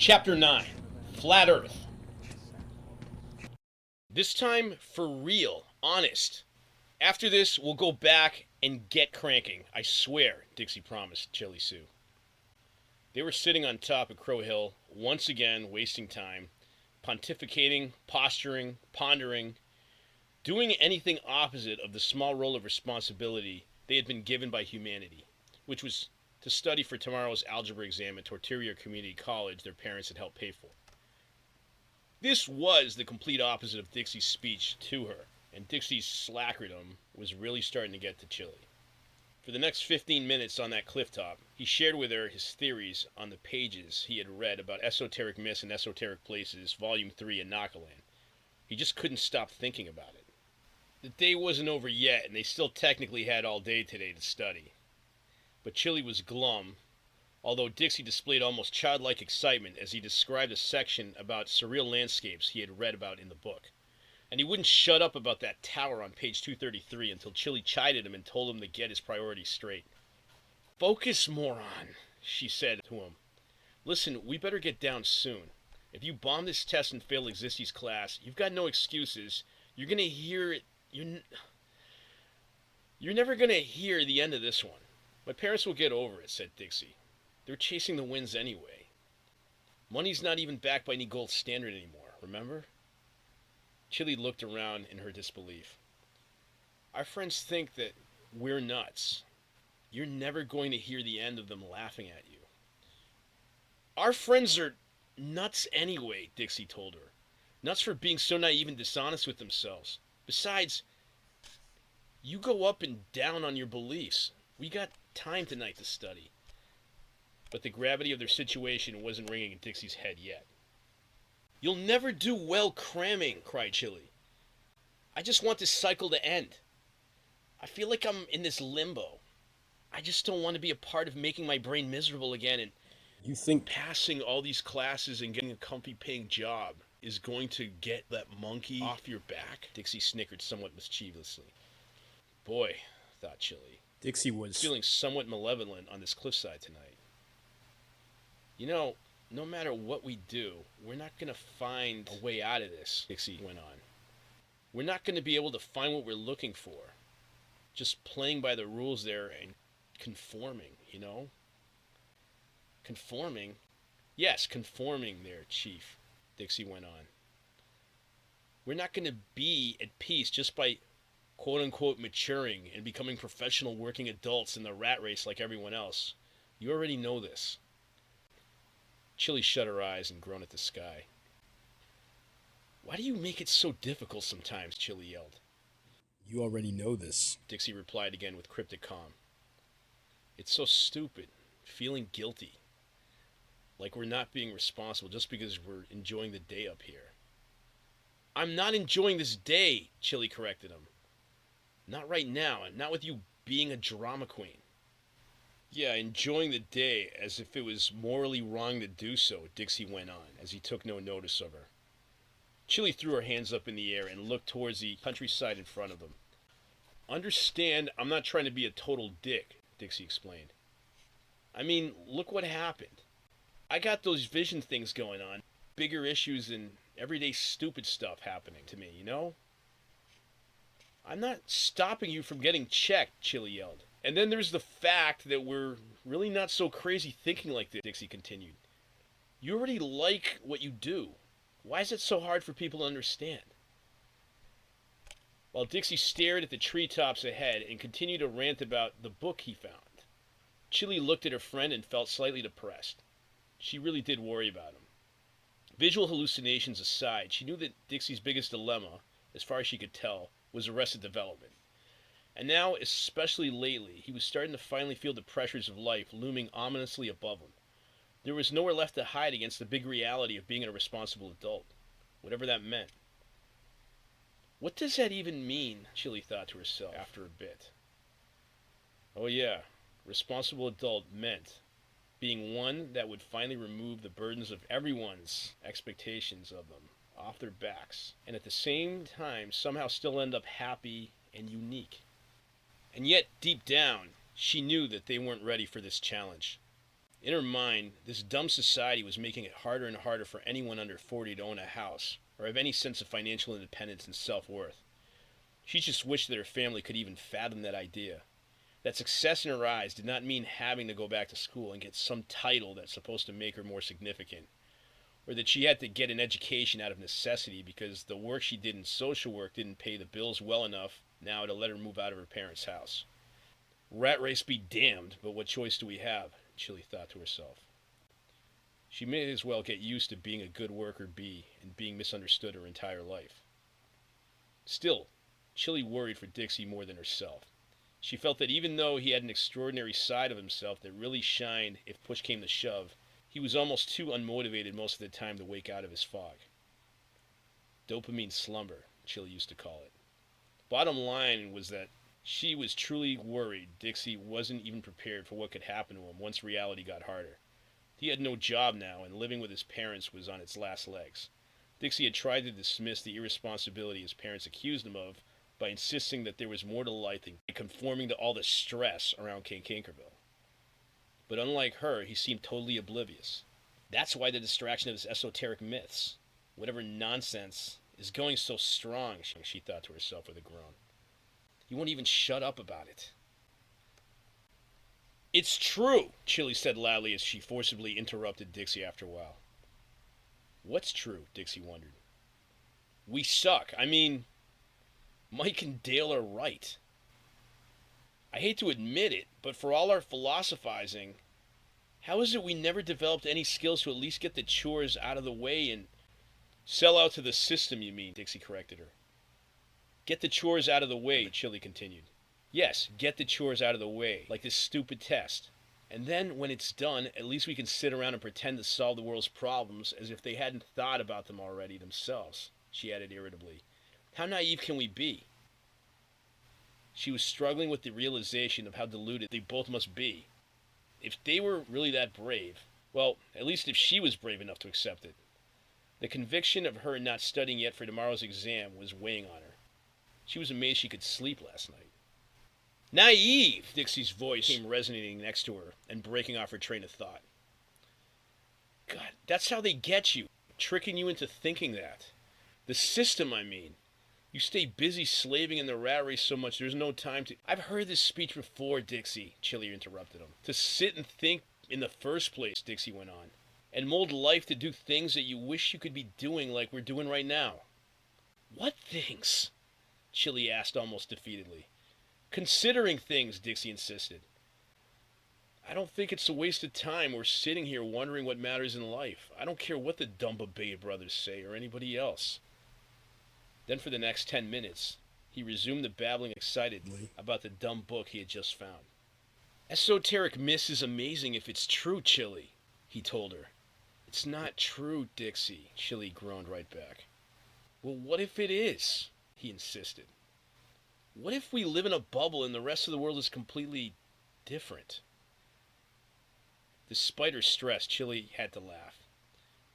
Chapter 9 Flat Earth. This time for real, honest. After this, we'll go back and get cranking. I swear, Dixie promised Chili Sue. They were sitting on top of Crow Hill, once again wasting time, pontificating, posturing, pondering, doing anything opposite of the small role of responsibility they had been given by humanity, which was to study for tomorrow's algebra exam at Tortilla Community College their parents had helped pay for. This was the complete opposite of Dixie's speech to her, and Dixie's slackerdom was really starting to get to Chili. For the next 15 minutes on that cliff top, he shared with her his theories on the pages he had read about esoteric myths and esoteric places, Volume 3 in Nakaland. He just couldn't stop thinking about it. The day wasn't over yet, and they still technically had all day today to study. But Chili was glum, although Dixie displayed almost childlike excitement as he described a section about surreal landscapes he had read about in the book. And he wouldn't shut up about that tower on page 233 until Chili chided him and told him to get his priorities straight. "Focus, moron," she said to him. "Listen, we better get down soon. If you bomb this test and fail Existi's class, you've got no excuses. You're going to hear it. You're never going to hear the end of this one. My parents will get over it," said Dixie. "They're chasing the winds anyway. Money's not even backed by any gold standard anymore, remember?" Chili looked around in her disbelief. "Our friends think that we're nuts. You're never going to hear the end of them laughing at you." "Our friends are nuts anyway," Dixie told her. "Nuts for being so naive and dishonest with themselves. Besides, you go up and down on your beliefs. We got time tonight to study." But the gravity of their situation wasn't ringing in Dixie's head yet. "You'll never do well cramming," cried Chili. "I just want this cycle to end. I feel like I'm in this limbo. I just don't want to be a part of making my brain miserable again, and you think passing all these classes and getting a comfy paying job is going to get that monkey off your back?" Dixie snickered somewhat mischievously. Boy, thought Chili. Dixie was feeling somewhat malevolent on this cliffside tonight. "You know, no matter what we do, we're not going to find a way out of this," Dixie went on. "We're not going to be able to find what we're looking for. Just playing by the rules there and conforming, you know?" "Conforming?" "Yes, conforming there, Chief," Dixie went on. "We're not going to be at peace just by quote-unquote maturing and becoming professional working adults in the rat race like everyone else. You already know this." Chili shut her eyes and groaned at the sky. "Why do you make it so difficult sometimes?" Chili yelled. "You already know this," Dixie replied again with cryptic calm. "It's so stupid, feeling guilty. Like we're not being responsible just because we're enjoying the day up here." "I'm not enjoying this day," Chili corrected him. "Not right now, and not with you being a drama queen." "Yeah, enjoying the day as if it was morally wrong to do so," Dixie went on, as he took no notice of her. Chili threw her hands up in the air and looked towards the countryside in front of them. "Understand, I'm not trying to be a total dick," Dixie explained. "I mean, look what happened. I got those vision things going on, bigger issues than everyday stupid stuff happening to me, you know?" "I'm not stopping you from getting checked," Chili yelled. "And then there's the fact that we're really not so crazy thinking like this," Dixie continued. "You already like what you do. Why is it so hard for people to understand?" While Dixie stared at the treetops ahead and continued to rant about the book he found, Chili looked at her friend and felt slightly depressed. She really did worry about him. Visual hallucinations aside, she knew that Dixie's biggest dilemma, as far as she could tell, was arrested development. And now, especially lately, he was starting to finally feel the pressures of life looming ominously above him. There was nowhere left to hide against the big reality of being a responsible adult, whatever that meant. What does that even mean? Chili thought to herself after a bit. Oh yeah, responsible adult meant being one that would finally remove the burdens of everyone's expectations of them off their backs, and at the same time somehow still end up happy and unique. And yet, deep down, she knew that they weren't ready for this challenge. In her mind, this dumb society was making it harder and harder for anyone under 40 to own a house or have any sense of financial independence and self-worth. She just wished that her family could even fathom that idea. That success in her eyes did not mean having to go back to school and get some title that's supposed to make her more significant, or that she had to get an education out of necessity because the work she did in social work didn't pay the bills well enough now to let her move out of her parents' house. Rat race be damned, but what choice do we have? Chili thought to herself. She may as well get used to being a good worker bee and being misunderstood her entire life. Still, Chili worried for Dixie more than herself. She felt that even though he had an extraordinary side of himself that really shined if push came to shove, he was almost too unmotivated most of the time to wake out of his fog. Dopamine slumber, Chili used to call it. Bottom line was that she was truly worried Dixie wasn't even prepared for what could happen to him once reality got harder. He had no job now, and living with his parents was on its last legs. Dixie had tried to dismiss the irresponsibility his parents accused him of by insisting that there was more to life than conforming to all the stress around Kinkerville. But unlike her, he seemed totally oblivious. That's why the distraction of his esoteric myths, whatever nonsense, is going so strong, she thought to herself with a groan. He won't even shut up about it. It's true, Chili said loudly as she forcibly interrupted Dixie after a while. What's true? Dixie wondered. We suck. I mean, Mike and Dale are right. I hate to admit it, but for all our philosophizing, how is it we never developed any skills to at least get the chores out of the way and sell out to the system, you mean, Dixie corrected her. Get the chores out of the way, Chili continued. Yes, get the chores out of the way, like this stupid test. And then, when it's done, at least we can sit around and pretend to solve the world's problems as if they hadn't thought about them already themselves, she added irritably. How naive can we be? She was struggling with the realization of how deluded they both must be. If they were really that brave, well, at least if she was brave enough to accept it. The conviction of her not studying yet for tomorrow's exam was weighing on her. She was amazed she could sleep last night. Naive! Dixie's voice came resonating next to her and breaking off her train of thought. God, that's how they get you, tricking you into thinking that. The system, I mean. You stay busy slaving in the rat race so much there's no time to... I've heard this speech before, Dixie, Chili interrupted him. To sit and think in the first place, Dixie went on, and mold life to do things that you wish you could be doing like we're doing right now. What things? Chili asked almost defeatedly. Considering things, Dixie insisted. I don't think it's a waste of time. We're sitting here wondering what matters in life. I don't care what the Dumba brothers say or anybody else. Then for the next 10 minutes, he resumed the babbling excitedly about the dumb book he had just found. Esoteric myths is amazing if it's true, Chili, he told her. It's not true, Dixie, Chili groaned right back. Well, what if it is? He insisted. What if we live in a bubble and the rest of the world is completely different? Despite her stress, Chili had to laugh.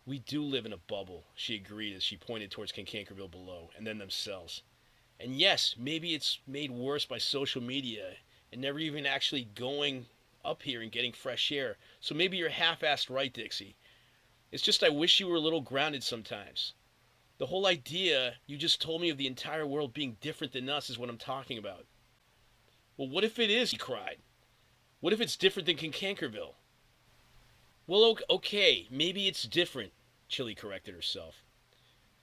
We do live in a bubble, she agreed as she pointed towards Kinkerville below, and then themselves. And yes, maybe it's made worse by social media and never even actually going up here and getting fresh air. So maybe you're half-assed right, Dixie. It's just I wish you were a little grounded sometimes. The whole idea you just told me of the entire world being different than us is what I'm talking about. Well, what if it is? He cried. What if it's different than Kinkerville? Well, okay, maybe it's different, Chili corrected herself.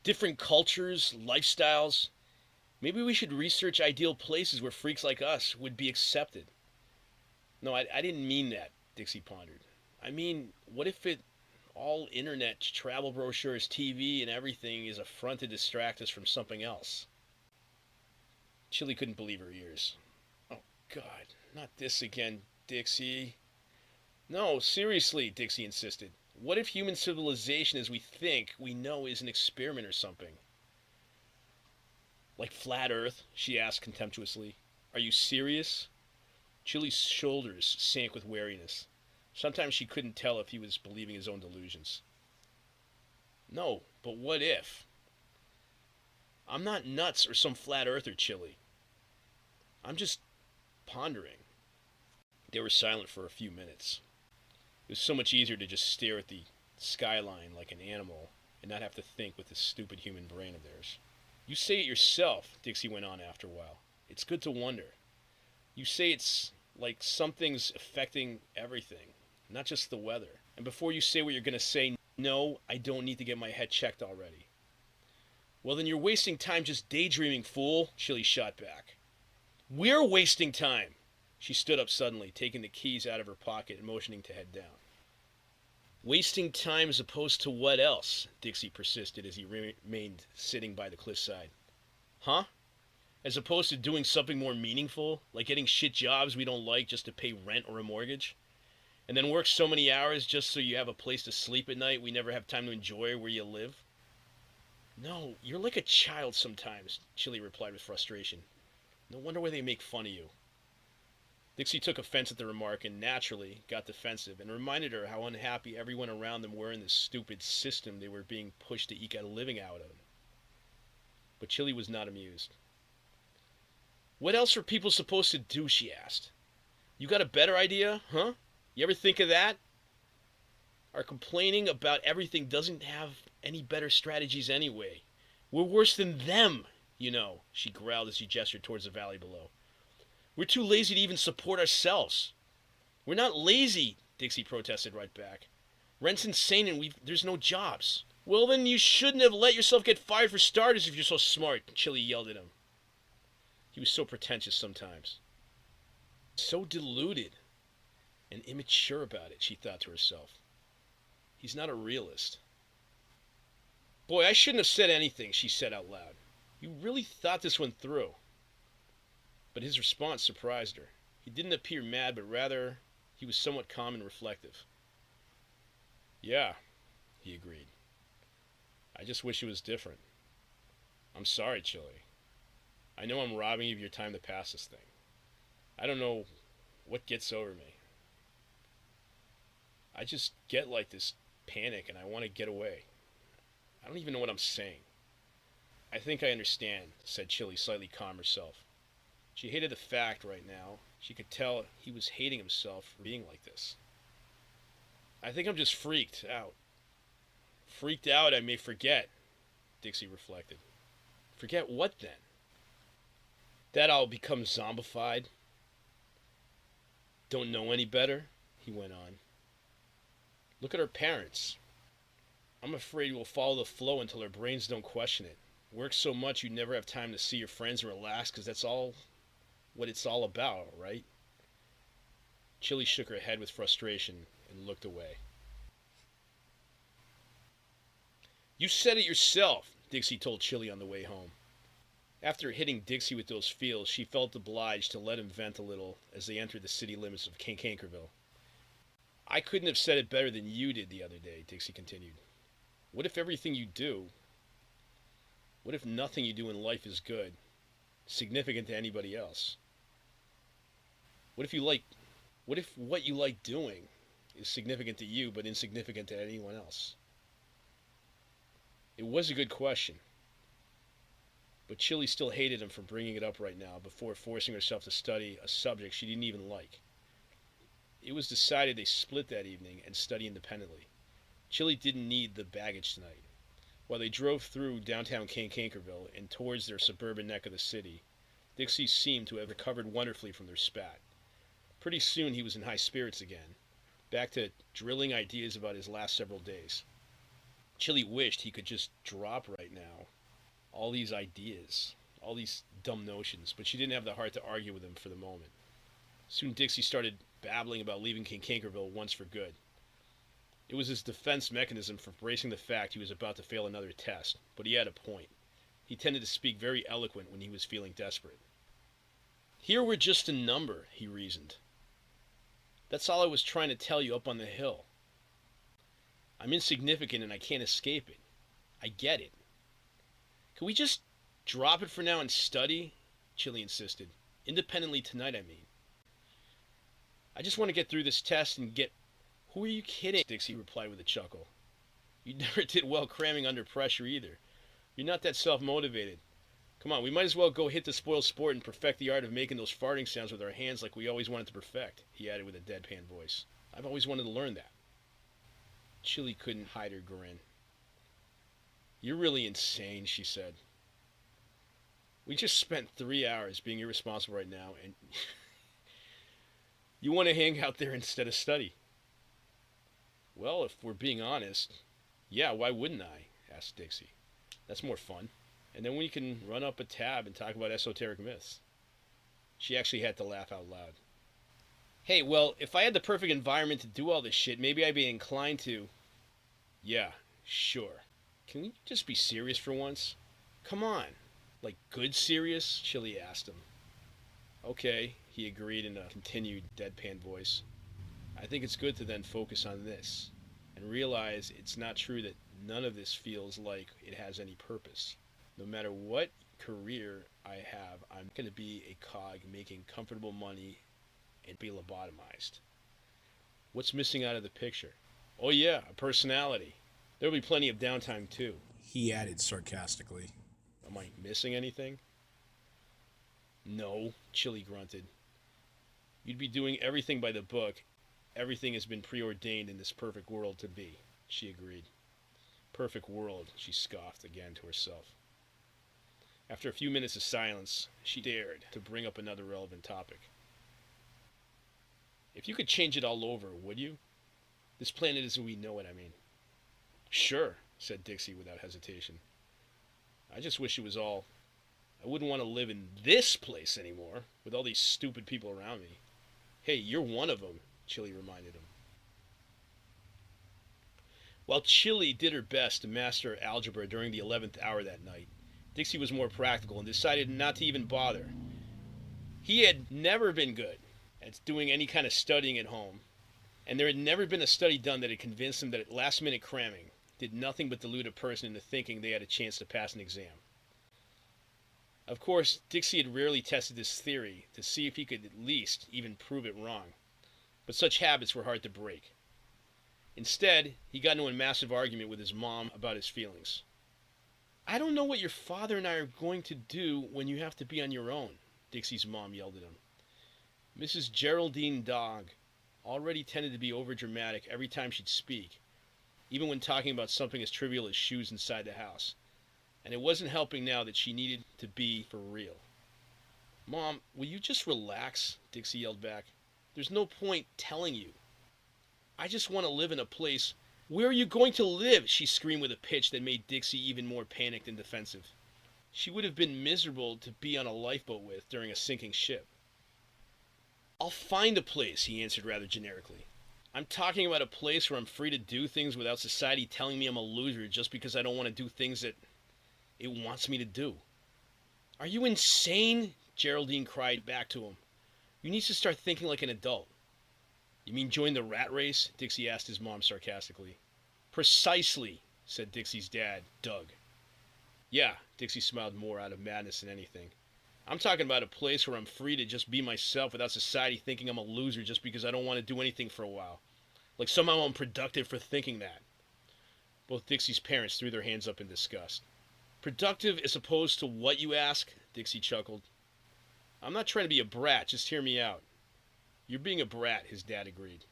Different cultures, lifestyles. Maybe we should research ideal places where freaks like us would be accepted. No, I didn't mean that, Dixie pondered. I mean, what if all internet, travel brochures, TV, and everything is a front to distract us from something else? Chili couldn't believe her ears. Oh, God, not this again, Dixie. No, seriously, Dixie insisted. What if human civilization as we think we know is an experiment or something? Like flat Earth? She asked contemptuously. Are you serious? Chili's shoulders sank with wariness. Sometimes she couldn't tell if he was believing his own delusions. No, but what if? I'm not nuts or some flat earther, Chili. I'm just pondering. They were silent for a few minutes. It was so much easier to just stare at the skyline like an animal and not have to think with this stupid human brain of theirs. You say it yourself, Dixie went on after a while. It's good to wonder. You say it's like something's affecting everything, not just the weather. And before you say what you're going to say, no, I don't need to get my head checked already. Well, then you're wasting time just daydreaming, fool, Chili shot back. We're wasting time. She stood up suddenly, taking the keys out of her pocket and motioning to head down. Wasting time as opposed to what else? Dixie persisted as he remained sitting by the cliffside. Huh? As opposed to doing something more meaningful, like getting shit jobs we don't like just to pay rent or a mortgage? And then work so many hours just so you have a place to sleep at night we never have time to enjoy where you live? No, you're like a child sometimes, Chili replied with frustration. No wonder why they make fun of you. Dixie took offense at the remark and, naturally, got defensive and reminded her how unhappy everyone around them were in this stupid system they were being pushed to eke out a living out of. But Chili was not amused. What else are people supposed to do, she asked. You got a better idea, huh? You ever think of that? Our complaining about everything doesn't have any better strategies anyway. We're worse than them, you know, she growled as she gestured towards the valley below. We're too lazy to even support ourselves. We're not lazy, Dixie protested right back. Rent's insane and there's no jobs. Well, then you shouldn't have let yourself get fired for starters if you're so smart, Chili yelled at him. He was so pretentious sometimes. So deluded and immature about it, she thought to herself. He's not a realist. Boy, I shouldn't have said anything, she said out loud. You really thought this one through. But his response surprised her. He didn't appear mad, but rather he was somewhat calm and reflective. Yeah, he agreed. I just wish it was different. I'm sorry, Chili. I know I'm robbing you of your time to pass this thing. I don't know what gets over me. I just get like this panic and I want to get away. I don't even know what I'm saying. I think I understand, said Chili, slightly calm herself. She hated the fact right now. She could tell he was hating himself for being like this. I think I'm just freaked out. Freaked out I may forget, Dixie reflected. Forget what then? That I'll become zombified? Don't know any better? He went on. Look at our parents. I'm afraid we'll follow the flow until our brains don't question it. Work so much you never have time to see your friends and relax because that's all what it's all about, right? Chili shook her head with frustration and looked away. You said it yourself, Dixie told Chili on the way home. After hitting Dixie with those feels, she felt obliged to let him vent a little as they entered the city limits of Cankerville. I couldn't have said it better than you did the other day, Dixie continued. What if everything you do, what if nothing you do in life is good, significant to anybody else? What if what you like doing is significant to you but insignificant to anyone else? It was a good question. But Chili still hated him for bringing it up right now before forcing herself to study a subject she didn't even like. It was decided they split that evening and study independently. Chili didn't need the baggage tonight. While they drove through downtown Cankerville and towards their suburban neck of the city, Dixie seemed to have recovered wonderfully from their spat. Pretty soon he was in high spirits again, back to drilling ideas about his last several days. Chili wished he could just drop right now all these ideas, all these dumb notions, but she didn't have the heart to argue with him for the moment. Soon Dixie started babbling about leaving Cankerville once for good. It was his defense mechanism for bracing the fact he was about to fail another test, but he had a point. He tended to speak very eloquent when he was feeling desperate. Here we're just a number, he reasoned. That's all I was trying to tell you up on the hill. I'm insignificant and I can't escape it. I get it. Can we just drop it for now and study? Chili insisted. Independently tonight, I mean. I just want to get through this test and get... Who are you kidding? Dixie replied with a chuckle. You never did well cramming under pressure either. You're not that self-motivated. Come on, we might as well go hit the spoiled sport and perfect the art of making those farting sounds with our hands like we always wanted to perfect, he added with a deadpan voice. I've always wanted to learn that. Chili couldn't hide her grin. You're really insane, she said. We just spent 3 hours being irresponsible right now, and you want to hang out there instead of study. Well, if we're being honest, yeah, why wouldn't I? Asked Dixie. That's more fun. And then we can run up a tab and talk about esoteric myths. She actually had to laugh out loud. Hey, well, if I had the perfect environment to do all this shit, maybe I'd be inclined to. Yeah, sure. Can you just be serious for once? Come on. Like good serious? Chili asked him. Okay, he agreed in a continued deadpan voice. I think it's good to then focus on this and realize it's not true that none of this feels like it has any purpose. No matter what career I have, I'm going to be a cog making comfortable money and be lobotomized. What's missing out of the picture? Oh yeah, a personality. There'll be plenty of downtime too. He added sarcastically. Am I missing anything? No, Chili grunted. You'd be doing everything by the book. Everything has been preordained in this perfect world to be, she agreed. Perfect world, she scoffed again to herself. After a few minutes of silence, she dared to bring up another relevant topic. If you could change it all over, would you? This planet as we know it, I mean. Sure, said Dixie without hesitation. I just wish it was all... I wouldn't want to live in this place anymore, with all these stupid people around me. Hey, you're one of them, Chili reminded him. While Chili did her best to master algebra during the 11th hour that night, Dixie was more practical and decided not to even bother. He had never been good at doing any kind of studying at home, and there had never been a study done that had convinced him that last-minute cramming did nothing but delude a person into thinking they had a chance to pass an exam. Of course, Dixie had rarely tested this theory to see if he could at least even prove it wrong, but such habits were hard to break. Instead, he got into a massive argument with his mom about his feelings. I don't know what your father and I are going to do when you have to be on your own, Dixie's mom yelled at him. Mrs. Geraldine Dog already tended to be overdramatic every time she'd speak, even when talking about something as trivial as shoes inside the house. And it wasn't helping now that she needed to be for real. Mom, will you just relax? Dixie yelled back. There's no point telling you. I just want to live in a place. Where are you going to live? She screamed with a pitch that made Dixie even more panicked and defensive. She would have been miserable to be on a lifeboat with during a sinking ship. I'll find a place, he answered rather generically. I'm talking about a place where I'm free to do things without society telling me I'm a loser just because I don't want to do things that it wants me to do. Are you insane? Geraldine cried back to him. You need to start thinking like an adult. You mean join the rat race? Dixie asked his mom sarcastically. Precisely, said Dixie's dad, Doug. Yeah, Dixie smiled more out of madness than anything. I'm talking about a place where I'm free to just be myself without society thinking I'm a loser just because I don't want to do anything for a while. Like somehow I'm productive for thinking that. Both Dixie's parents threw their hands up in disgust. Productive as opposed to what, you ask? Dixie chuckled. I'm not trying to be a brat, just hear me out. You're being a brat, his dad agreed.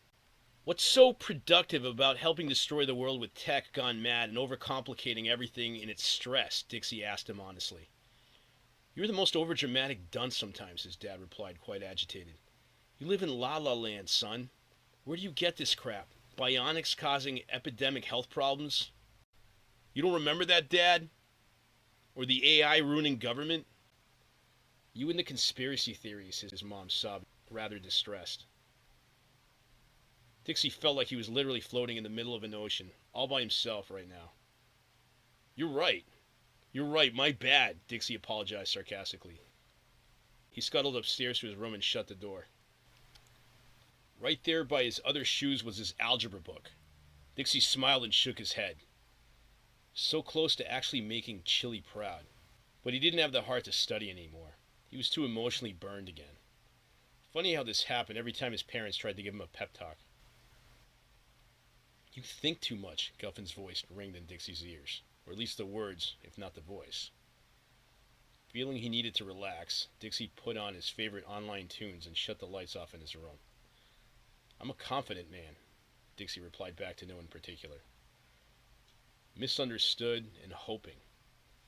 What's so productive about helping destroy the world with tech gone mad and overcomplicating everything in its stress? Dixie asked him honestly. You're the most overdramatic dunce sometimes, his dad replied, quite agitated. You live in La La Land, son. Where do you get this crap? Bionics causing epidemic health problems? You don't remember that, Dad? Or the AI ruining government? You and the conspiracy theories, his mom sobbed, rather distressed. Dixie felt like he was literally floating in the middle of an ocean, all by himself right now. You're right. You're right, my bad, Dixie apologized sarcastically. He scuttled upstairs to his room and shut the door. Right there by his other shoes was his algebra book. Dixie smiled and shook his head. So close to actually making Chili proud. But he didn't have the heart to study anymore. He was too emotionally burned again. Funny how this happened every time his parents tried to give him a pep talk. You think too much, Guffin's voice ringed in Dixie's ears. Or at least the words, if not the voice. Feeling he needed to relax, Dixie put on his favorite online tunes and shut the lights off in his room. I'm a confident man. Dixie replied back to no one in particular. Misunderstood and hoping.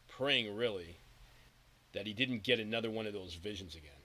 Praying, really, that he didn't get another one of those visions again.